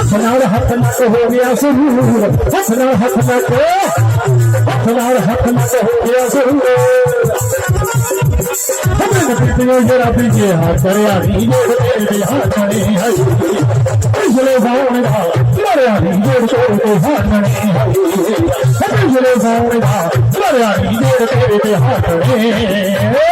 हथनाल हथ नक हो गया सुरूर हथनाल हथ नक हो गया सुरूर जरा पीछे हाथ करे हाथने पिछले सावण का मरिया जोड़ के हाथने पिछले सावण का मरिया जोड़ के हाथने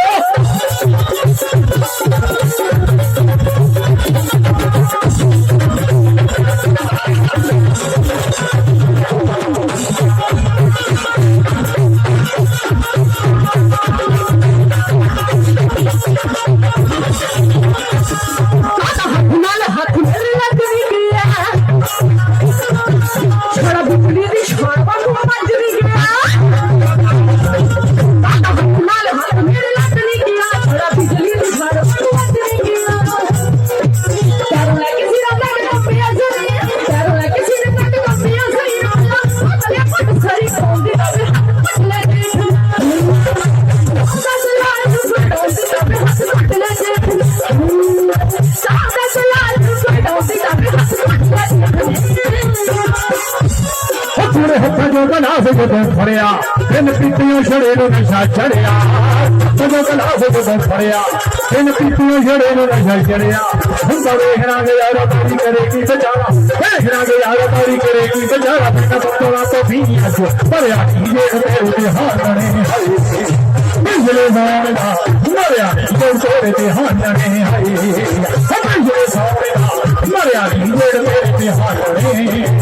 फड़िया इन पीतियों छड़े नशा चढ़िया जो गलास फड़िया इन पीतियों छड़े नशा चढ़िया हम देखना के यार तारी करेगी बेचारा देखना के यार तारी करेगी बेचारा बेटा बंदोला तो भी मरिया ये हाथने पिछले सावण का मरिया जोड़ के हाथने पिछले सावण का मरिया जोड़ के हाथने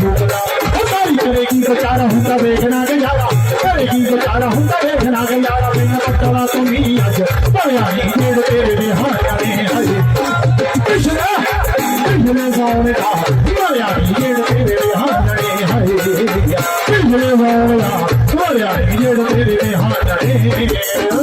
करेगी बेचारा हुंदा देखना के यारा करेगी बेचारा हुंदा देखना के यारा बिना पटवा तो नहीं आज बड़िया जोड़ तेरे हाथने पिछले सावण का बड़िया जोड़ तेरे हाथने पिछले सावण का बड़िया जोड़ तेरे हाथने